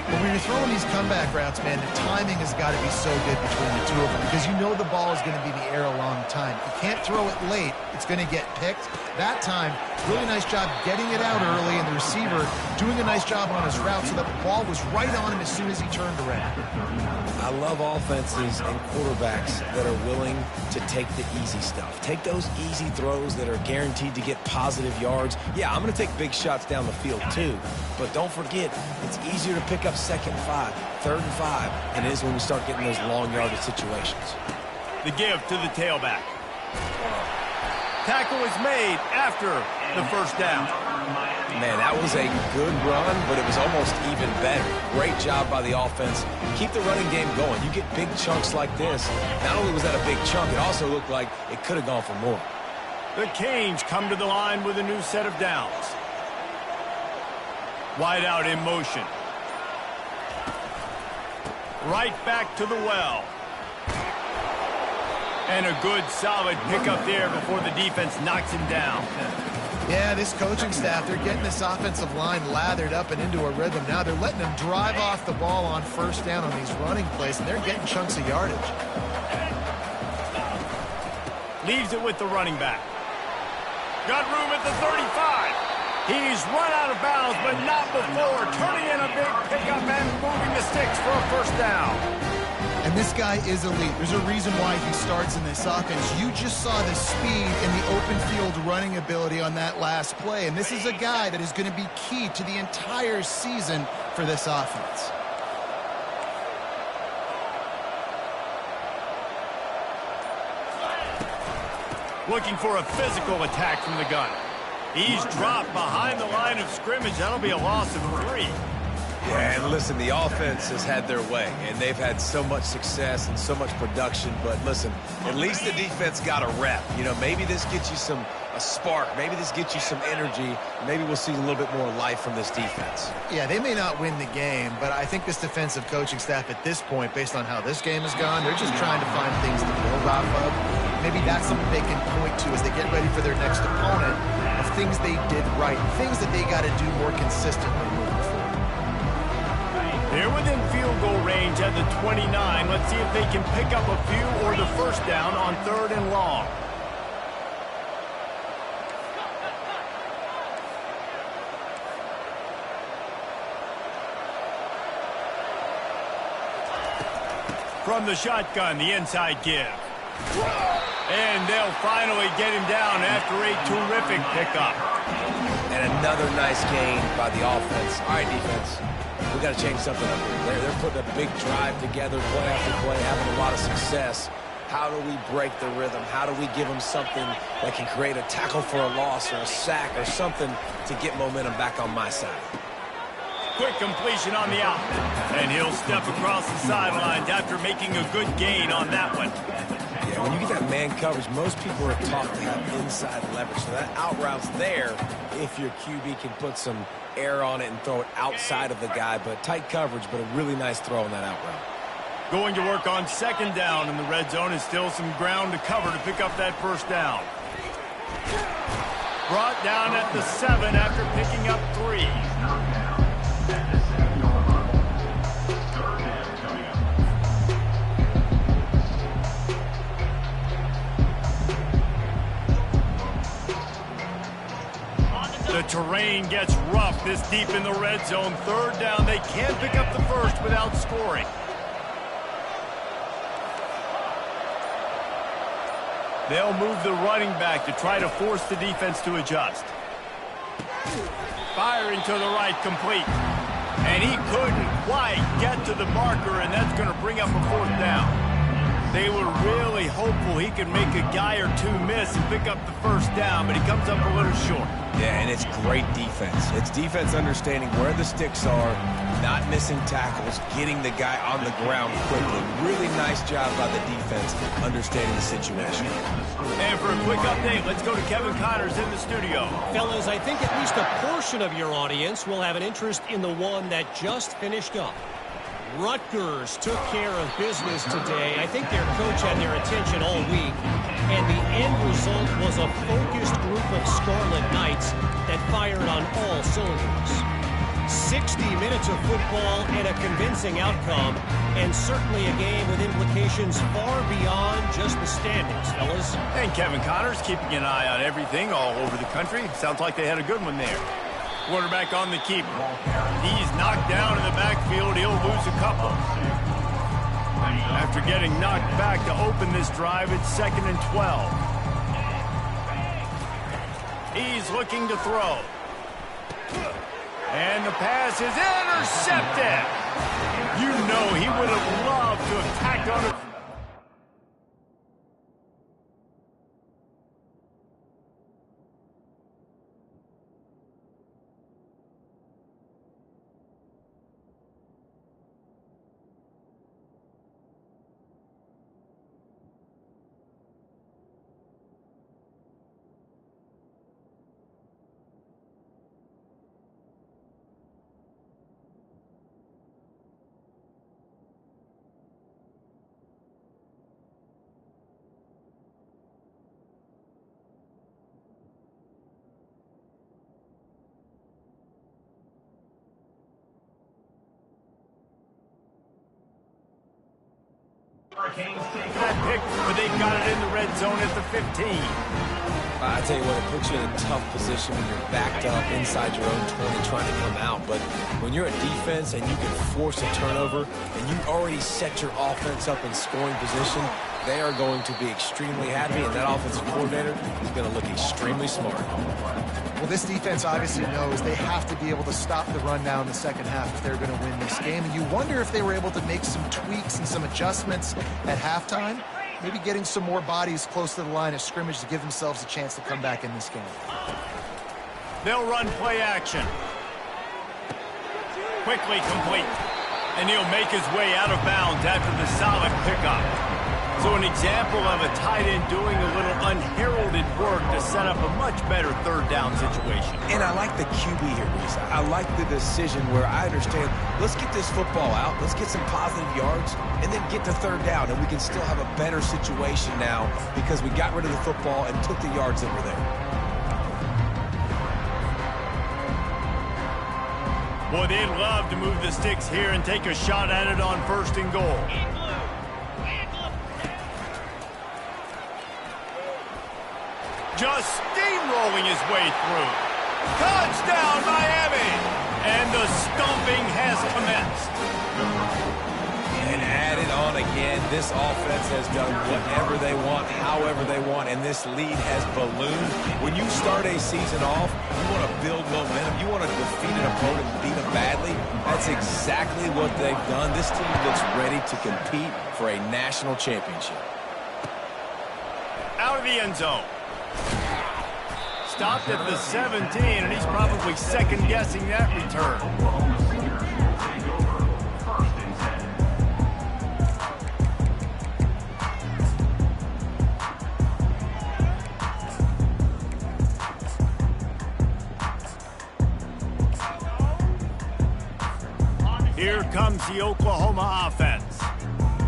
When you're throwing these comeback routes, man, the timing has got to be so good between the two of them because you know the ball is going to be in the air a long time. You can't throw it late. It's going to get picked. That time, really nice job getting it out early, and the receiver doing a nice job on his route so that the ball was right on him as soon as he turned around. I love offenses and quarterbacks that are willing to take the easy stuff. Take those easy throws that are guaranteed to get positive yards. Yeah, I'm going to take big shots down the field too, but don't forget, it's easier to pick up 2nd and 5, 3rd and 5, than it is when we start getting those long yardage situations. The give to the tailback. Tackle is made after the first down. Man, that was a good run, but it was almost even better. Great job by the offense. Keep the running game going. You get big chunks like this. Not only was that a big chunk, it also looked like it could have gone for more. The Canes come to the line with a new set of downs. Wide out in motion. Right back to the well. And a good, solid pickup there before the defense knocks him down. Yeah, this coaching staff, they're getting this offensive line lathered up and into a rhythm. Now they're letting them drive off the ball on first down on these running plays, and they're getting chunks of yardage. Leaves it with the running back. Got room at the 35. He's run out of bounds, but not before turning in a big pickup and moving the sticks for a first down. And this guy is elite. There's a reason why he starts in this offense. You just saw the speed and the open field running ability on that last play. And this is a guy that is going to be key to the entire season for this offense. Looking for a physical attack from the gun. He's dropped behind the line of scrimmage. That'll be a loss of 3. Yeah, and listen, the offense has had their way, and they've had so much success and so much production. But listen, at least the defense got a rep. You know, maybe this gets you a spark. Maybe this gets you some energy. Maybe we'll see a little bit more life from this defense. Yeah, they may not win the game, but I think this defensive coaching staff at this point, based on how this game has gone, they're just trying to find things to build off of. Maybe that's something they can point to as they get ready for their next opponent, of things they did right, things that they got to do more consistently moving forward. They're within field goal range at the 29. Let's see if they can pick up a few or the first down on 3rd and long. From the shotgun, the inside give. And they'll finally get him down after a terrific pickup. And another nice gain by the offense. All right, defense. We got to change something up here. They're putting a big drive together, play after play, having a lot of success. How do we break the rhythm? How do we give them something that can create a tackle for a loss or a sack or something to get momentum back on my side? Quick completion on the out. And he'll step across the sidelines after making a good gain on that one. Yeah, when you get that man coverage, most people are taught to have inside leverage. So that out route's there if your QB can put some air on it and throw it outside of the guy. But tight coverage, but a really nice throw on that out route. Going to work on 2nd down in the red zone, and still some ground to cover to pick up that first down. Brought down at the 7 after picking up 3. The terrain gets rough this deep in the red zone. 3rd down, they can't pick up the first without scoring. They'll move the running back to try to force the defense to adjust. Firing to the right, complete. And he couldn't quite get to the marker, and that's going to bring up a 4th down. They were really hopeful he could make a guy or two miss and pick up the first down, but he comes up a little short. Yeah, and it's great defense. It's defense understanding where the sticks are, not missing tackles, getting the guy on the ground quickly. Really nice job by the defense understanding the situation. And for a quick update, let's go to Kevin Connors in the studio. Fellas, I think at least a portion of your audience will have an interest in the one that just finished up. Rutgers took care of business today. I think their coach had their attention all week, and the end result was a focused group of Scarlet Knights that fired on all cylinders. 60 minutes of football and a convincing outcome, and certainly a game with implications far beyond just the standings, fellas. And Kevin Connors keeping an eye on everything all over the country. Sounds like they had a good one there. Quarterback on the keeper. He's knocked down in the backfield. He'll lose a couple. After getting knocked back to open this drive, it's 2nd and 12. He's looking to throw. And the pass is intercepted. You know he would have loved to have tacked on it. Pick, but they got it in the red zone at the 15. I tell you what, it puts you in a tough position when you're backed up inside your own 20 trying to come out. But when you're a defense and you can force a turnover and you already set your offense up in scoring position, they are going to be extremely happy, and that offensive coordinator is going to look extremely smart. Well, this defense obviously knows they have to be able to stop the run down in the second half if they're going to win this game. And you wonder if they were able to make some tweaks and some adjustments at halftime. maybe getting some more bodies close to the line of scrimmage to give themselves a chance to come back in this game. They'll run play action. Quickly complete. And he'll make his way out of bounds after the solid pickup. So an example of a tight end doing a little unheralded work to set up a much better third down situation. And I like the QB here, Reese. I like the decision where I understand, let's get this football out, let's get some positive yards, and then get to third down, and we can still have a better situation now because we got rid of the football and took the yards that were there. Boy, they'd love to move the sticks here and take a shot at it on 1st and goal. Just steamrolling his way through. Touchdown, Miami! And the stomping has commenced. And add it on again. This offense has done whatever they want, however they want, and this lead has ballooned. When you start a season off, you want to build momentum. You want to defeat an opponent and beat them badly. That's exactly what they've done. This team looks ready to compete for a national championship. Out of the end zone. Stopped at the 17, and he's probably second-guessing that return. Here comes the Oklahoma offense.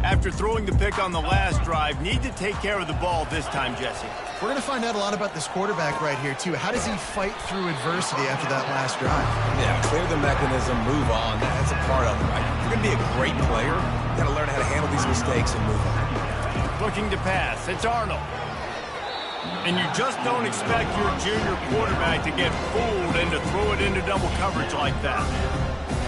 After throwing the pick on the last drive, need to take care of the ball this time, Jesse. We're going to find out a lot about this quarterback right here, too. How does he fight through adversity after that last drive? Yeah, clear the mechanism, move on. That's a part of it. Right? If you're going to be a great player, you've got to learn how to handle these mistakes and move on. Looking to pass. It's Arnold. And you just don't expect your junior quarterback to get fooled and to throw it into double coverage like that.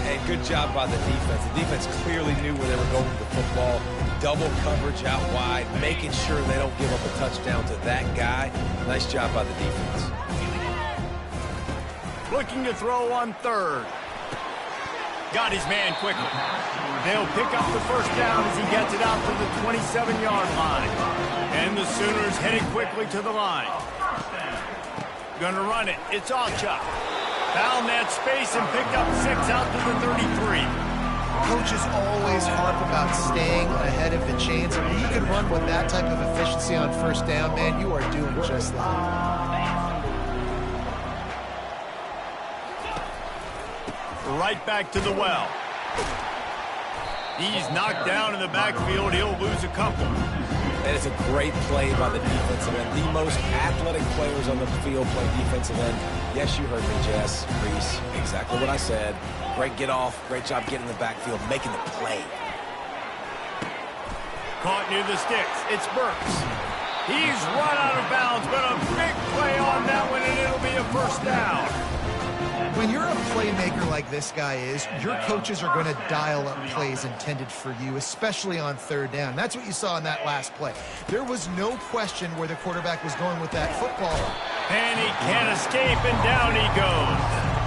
Hey, good job by the defense. The defense clearly knew where they were going with the football. Double coverage out wide, making sure they don't give up a touchdown to that guy. Nice job by the defense. Looking to throw on 3rd. Got his man quickly. They'll pick up the first down as he gets it out to the 27-yard line. And the Sooners headed quickly to the line. Gonna run it. It's Alchuk. Found that space and picked up 6 out to the 33. Coaches always harp about staying ahead of the chains. And when you can run with that type of efficiency on 1st down, man, you are doing just that. Right back to the well. He's knocked down in the backfield. He'll lose a couple. That is a great play by the defensive end. The most athletic players on the field play defensive end. Yes, you heard me, Jess, Reese. Exactly what I said. Great get off. Great job getting in the backfield, making the play. Caught near the sticks. It's Burks. He's run out of bounds, but a big play on that one, and it'll be a 1st down. When you're a playmaker like this guy is, your coaches are going to dial up plays intended for you, especially on 3rd down. That's what you saw in that last play. There was no question where the quarterback was going with that football. And he can't escape, and down he goes.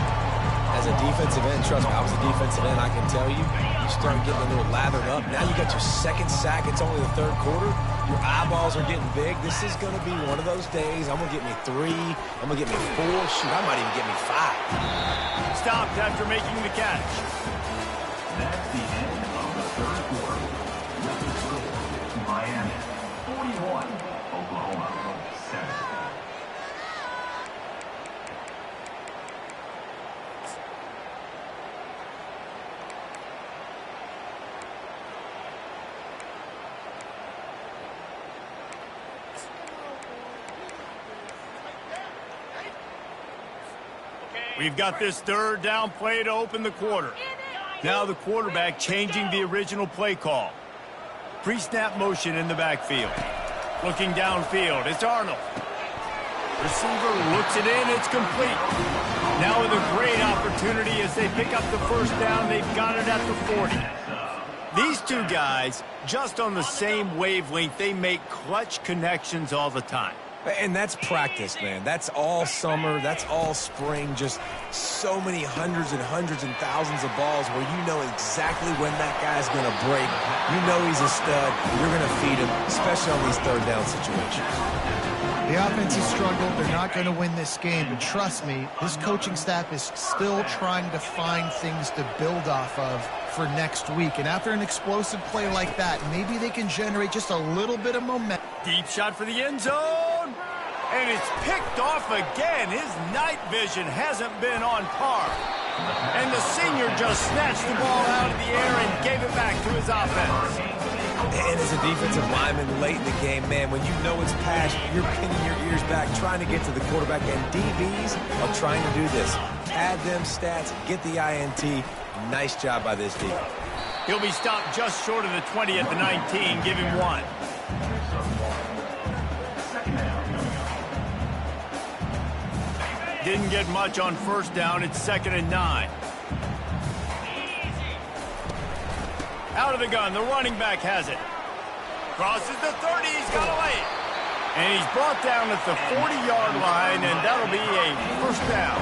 As a defensive end, trust me, I was a defensive end, I can tell you, you start getting a little lathered up. Now you got your 2nd sack. It's only the 3rd quarter. Your eyeballs are getting big. This is going to be one of those days. I'm going to get me 3. I'm going to get me 4. Shoot, I might even get me 5. Stopped after making the catch. That's the end of the 3rd quarter. Miami 41, Oklahoma 7. We've got this 3rd down play to open the quarter. Now the quarterback changing the original play call. Pre-snap motion in the backfield. Looking downfield, it's Arnold. Receiver looks it in, it's complete. Now with a great opportunity as they pick up the 1st down, they've got it at the 40. These two guys, just on the same wavelength, they make clutch connections all the time. And that's practice, man. That's all summer. That's all spring. Just so many hundreds and hundreds and thousands of balls where you know exactly when that guy's going to break. You know he's a stud. You're going to feed him, especially on these third down situations. The offense has struggled. They're not going to win this game. And trust me, this coaching staff is still trying to find things to build off of for next week. And after an explosive play like that, maybe they can generate just a little bit of momentum. Deep shot for the end zone. And it's picked off again. His night vision hasn't been on par. And the senior just snatched the ball out of the air and gave it back to his offense. And as a defensive lineman late in the game, man, when you know it's past, you're pinning your ears back, trying to get to the quarterback. And DBs are trying to do this. Add them stats, get the INT. Nice job by this defense. He'll be stopped just short of the 20 at the 19. Give him 1. Didn't get much on first down. It's 2nd and 9. Out of the gun. The running back has it. Crosses the 30. He's got away. And he's brought down at the 40-yard line, and that'll be a first down.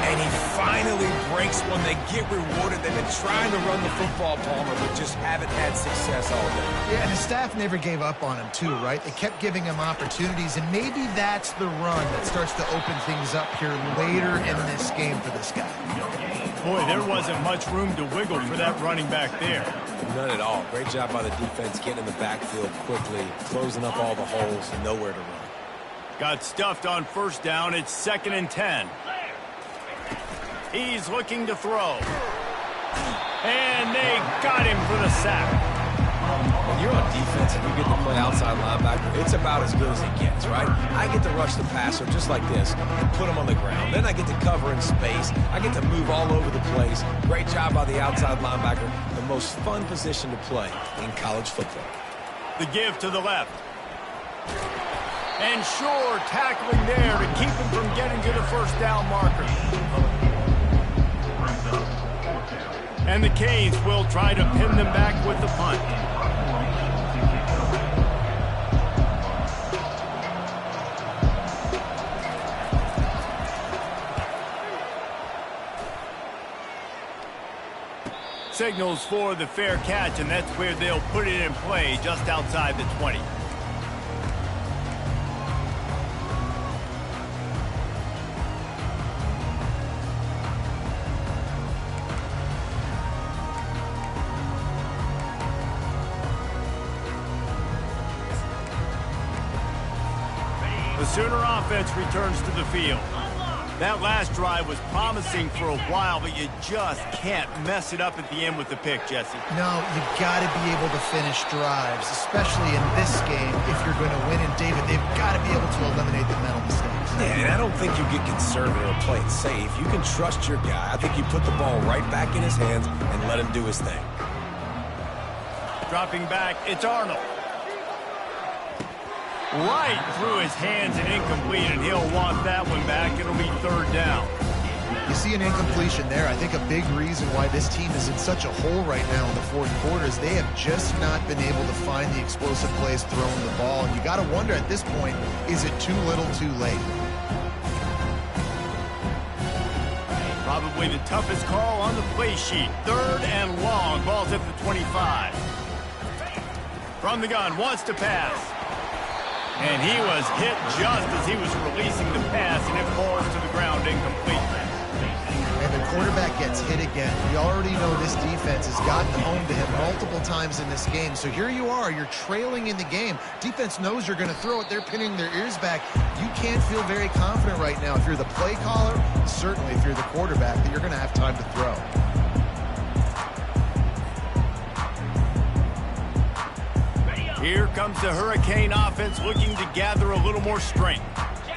And he finally breaks when they get rewarded. They've been trying to run the football, Palmer, but just haven't had success all day. Yeah, and his staff never gave up on him, too, right? They kept giving him opportunities, and maybe that's the run that starts to open things up here later in this game for this guy. Boy, there wasn't much room to wiggle for that running back there. None at all. Great job by the defense getting in the backfield quickly, closing up all the holes, and nowhere to run. Got stuffed on first down. It's 2nd and 10. He's looking to throw. And they got him for the sack. When you're on defense and you get to play outside linebacker, it's about as good as it gets, right? I get to rush the passer just like this and put him on the ground. Then I get to cover in space. I get to move all over the place. Great job by the outside linebacker. The most fun position to play in college football. The give to the left. And Shore tackling there to keep him from getting to the first down marker. And the Canes will try to pin them back with the punt. Signals for the fair catch, and that's where they'll put it in play just outside the 20. The Sooner offense returns to the field. That last drive was promising for a while, but you just can't mess it up at the end with the pick, Jesse. No, you've got to be able to finish drives, especially in this game if you're going to win. And, David, they've got to be able to eliminate the mental mistakes. Yeah, and I don't think you get conservative or play it safe. You can trust your guy. I think you put the ball right back in his hands and let him do his thing. Dropping back, it's Arnold. Right through his hands and incomplete, and he'll want that one back. It'll be 3rd down. You see an incompletion there. I think a big reason why this team is in such a hole right now in the fourth quarter is they have just not been able to find the explosive plays throwing the ball. And you got to wonder at this point, is it too little too late? Probably the toughest call on the play sheet. 3rd and long. Ball's at the 25. From the gun, wants to pass. And he was hit just as he was releasing the pass, and it falls to the ground incomplete. And the quarterback gets hit again. We already know this defense has gotten home to him multiple times in this game. So here you are, you're trailing in the game. Defense knows you're going to throw it. They're pinning their ears back. You can't feel very confident right now. If you're the play caller, certainly if you're the quarterback, that you're going to have time to throw. Here comes the Hurricane offense looking to gather a little more strength.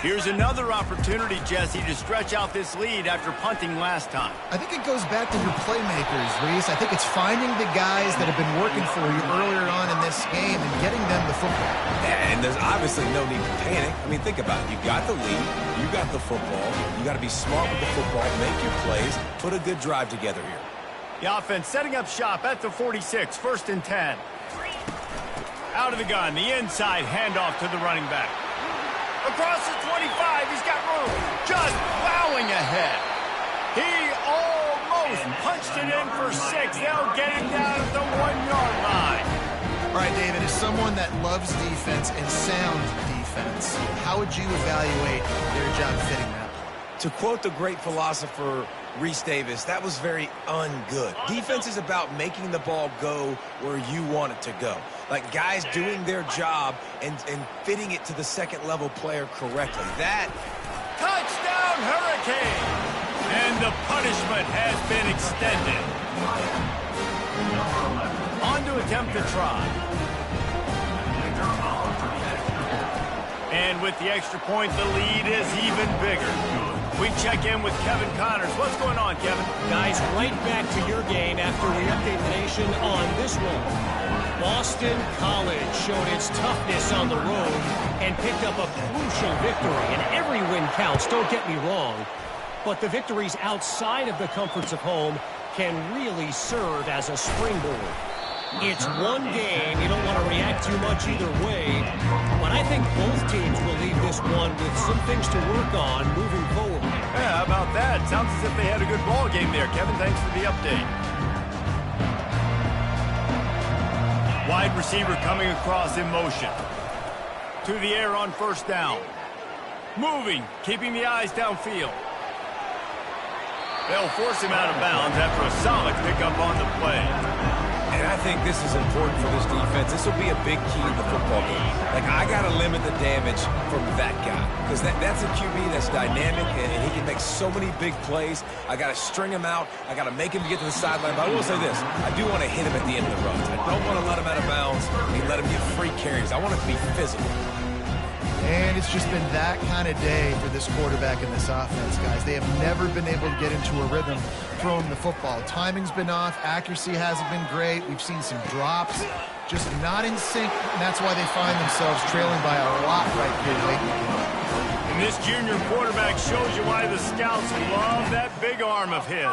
Here's another opportunity, Jesse, to stretch out this lead after punting last time. I think it goes back to your playmakers, Reese. I think it's finding the guys that have been working for you earlier on in this game and getting them the football. And there's obviously no need to panic. I mean, think about it. You got the lead. You got the football. You got to be smart with the football, make your plays, put a good drive together here. The offense setting up shop at the 46, 1st and 10. Out of the gun, the inside handoff to the running back. Across the 25, he's got room. Just plowing ahead. He almost punched it in for 6. They'll get him down at the 1-yard line. All right, David, as someone that loves defense and sound defense, how would you evaluate their job fitting that? To quote the great philosopher Reese Davis, that was very ungood. Defense is about making the ball go where you want it to go. Like guys doing their job and fitting it to the second-level player correctly. That touchdown, Hurricane! And the punishment has been extended. On to attempt the try. And with the extra point, the lead is even bigger. We check in with Kevin Connors. What's going on, Kevin? Guys, right back to your game after we update the nation on this one. Boston College showed its toughness on the road and picked up a crucial victory. And every win counts, don't get me wrong. But the victories outside of the comforts of home can really serve as a springboard. It's one game. You don't want to react too much either way. But I think both teams will leave this one with some things to work on moving forward. Yeah, how about that? Sounds as if they had a good ball game there. Kevin, thanks for the update. Wide receiver coming across in motion. To the air on first down. Moving, keeping the eyes downfield. They'll force him out of bounds after a solid pickup on the play. And I think this is important for this defense. This will be a big key in the football game. Like, I got to limit the damage from that guy. Because that's a QB that's dynamic, and he can make so many big plays. I got to string him out. I got to make him get to the sideline. But I will say this. I do want to hit him at the end of the runs. I don't want to let him out of bounds and let him get free carries. I want it to be physical. And it's just been that kind of day for this quarterback and this offense, guys. They have never been able to get into a rhythm throwing the football. Timing's been off. Accuracy hasn't been great. We've seen some drops. Just not in sync, and that's why they find themselves trailing by a lot right here late in the game. And this junior quarterback shows you why the scouts love that big arm of his.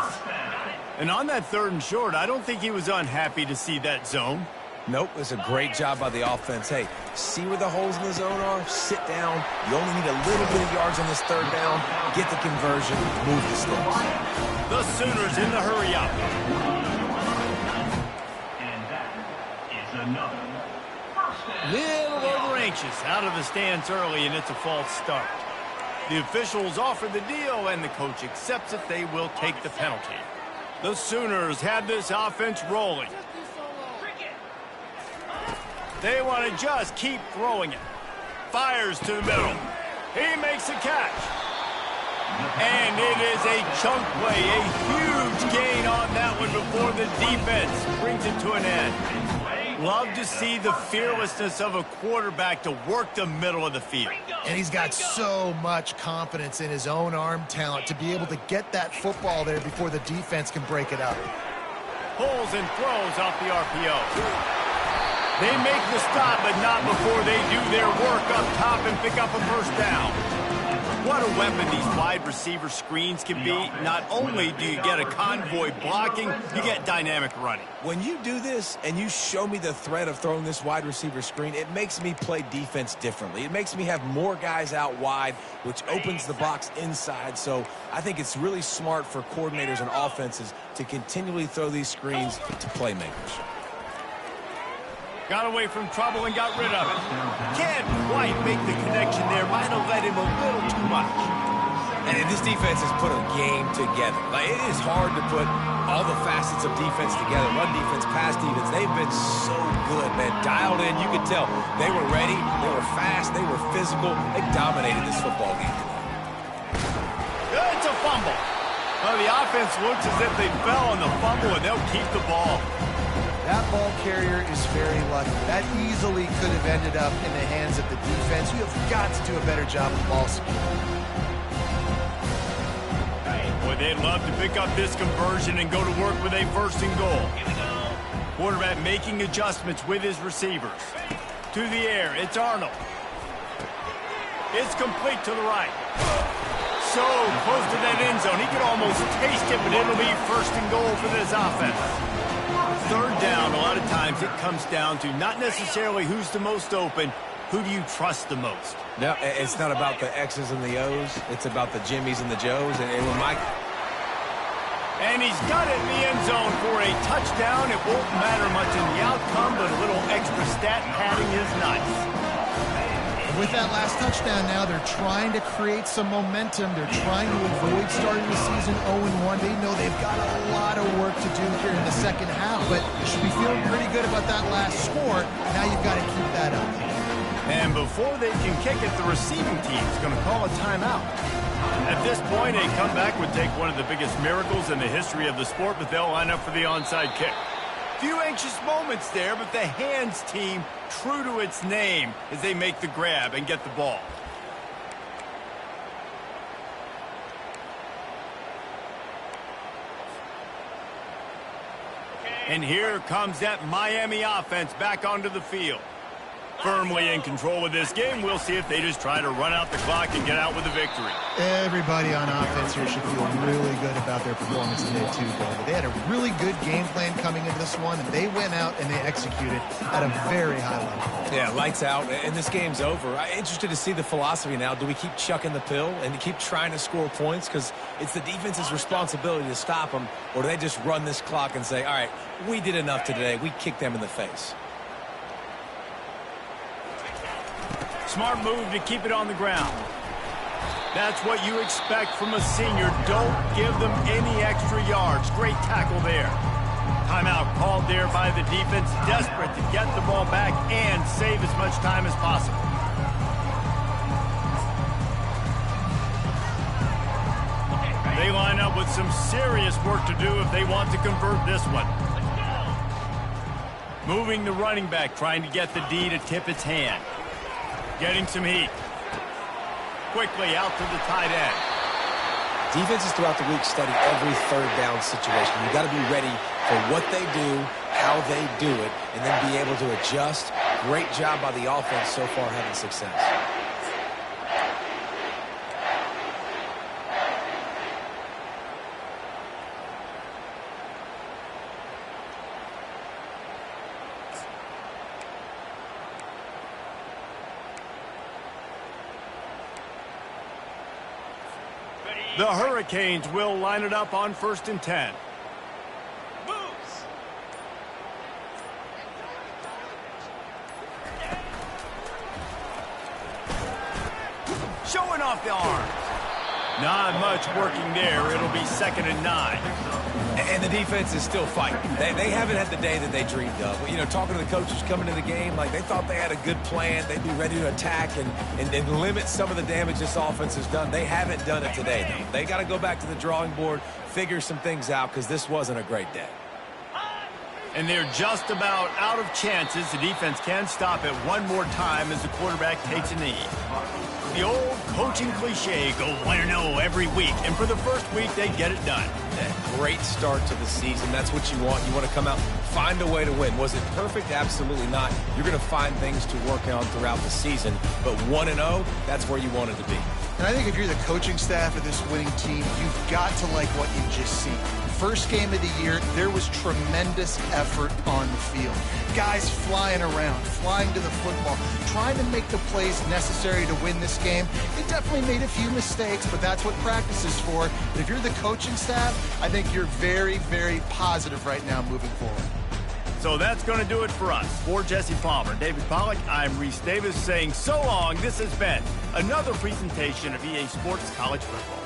And on that 3rd and short, I don't think he was unhappy to see that zone. Nope, it's a great job by the offense. Hey, see where the holes in the zone are? Sit down. You only need a little bit of yards on this 3rd down. Get the conversion. Move the sticks. The Sooners in the hurry-up. And that is another first down. Little over anxious out of the stands early, and it's a false start. The officials offer the deal, and the coach accepts it. They will take the penalty. The Sooners have this offense rolling. They want to just keep throwing it. Fires to the middle. He makes a catch. And it is a chunk play, a huge gain on that one before the defense brings it to an end. Love to see the fearlessness of a quarterback to work the middle of the field. And he's got so much confidence in his own arm talent to be able to get that football there before the defense can break it up. Pulls and throws off the RPO. They make the stop, but not before they do their work up top and pick up a first down. What a weapon these wide receiver screens can be. Not only do you get a convoy blocking, you get dynamic running. When you do this and you show me the threat of throwing this wide receiver screen, it makes me play defense differently. It makes me have more guys out wide, which opens the box inside. So I think it's really smart for coordinators and offenses to continually throw these screens to playmakers. Got away from trouble and got rid of it. Can't quite make the connection there. Might have led him a little too much. And this defense has put a game together. Like, it is hard to put all the facets of defense together. Run defense, pass defense. They've been so good, man. Dialed in. You could tell they were ready. They were fast. They were physical. They dominated this football game today. It's a fumble. Well, the offense looks as if they fell on the fumble, and they'll keep the ball. That ball carrier is very lucky. That easily could have ended up in the hands of the defense. You have got to do a better job of ball security. Boy, they'd love to pick up this conversion and go to work with a 1st and goal. Quarterback making adjustments with his receivers. To the air, it's Arnold. It's complete to the right. So close to that end zone. He could almost taste it, but it'll be 1st and goal for this offense. 3rd down, a lot of times it comes down to not necessarily who's the most open, who do you trust the most? No, it's not about the X's and the O's. It's about the Jimmies and the Joes. And when Mike... And he's got it in the end zone for a touchdown. It won't matter much in the outcome, but a little extra stat padding is nice. With that last touchdown now, they're trying to create some momentum. They're trying to avoid starting the season 0-1. They know they've got a lot of work to do here in the second half, but you should be feeling pretty good about that last score. Now you've got to keep that up. And before they can kick it, the receiving team is going to call a timeout. At this point, a comeback would take one of the biggest miracles in the history of the sport, but they'll line up for the onside kick. Few anxious moments there, but the hands team true to its name as they make the grab and get the ball. And here comes that Miami offense back onto the field. Firmly in control of this game. We'll see if they just try to run out the clock and get out with a victory. Everybody on offense here should feel really good about their performance today, too, David. They had a really good game plan coming into this one, and they went out and they executed at a very high level. Yeah, lights out, and this game's over. I'm interested to see the philosophy now. Do we keep chucking the pill and keep trying to score points? Because it's the defense's responsibility to stop them, or do they just run this clock and say, all right, we did enough today. We kicked them in the face. Smart move to keep it on the ground. That's what you expect from a senior. Don't give them any extra yards. Great tackle there. Timeout called there by the defense. Desperate to get the ball back and save as much time as possible. They line up with some serious work to do if they want to convert this one. Moving the running back, trying to get the D to tip its hand. Getting some heat. Quickly out to the tight end. Defenses throughout the week study every third down situation. You've got to be ready for what they do, how they do it, and then be able to adjust. Great job by the offense so far having success. The Hurricanes will line it up on 1st and 10. Moves. Showing off the arms. Not much working there. It'll be 2nd and 9. And the defense is still fighting. They haven't had the day that they dreamed of. You know, talking to the coaches coming to the game, like they thought they had a good plan. They'd be ready to attack and limit some of the damage this offense has done. They haven't done it today, though. They got to go back to the drawing board, figure some things out, because this wasn't a great day. And they're just about out of chances. The defense can stop it one more time as the quarterback takes a knee. The old coaching cliche, go 1-0 every week. And for the first week, they get it done. Great start to the season. That's what you want. You want to come out, find a way to win. Was it perfect? Absolutely not. You're going to find things to work on throughout the season. But 1-0, that's where you want it to be. And I think if you're the coaching staff of this winning team, you've got to like what you've just seen. First game of the year, there was tremendous effort on the field. Guys flying around, flying to the football, trying to make the plays necessary to win this game. They definitely made a few mistakes, but that's what practice is for. But if you're the coaching staff, I think you're very, very positive right now moving forward. So that's going to do it for us. For Jesse Palmer, David Pollack, I'm Reese Davis saying so long. This has been another presentation of EA Sports College Football.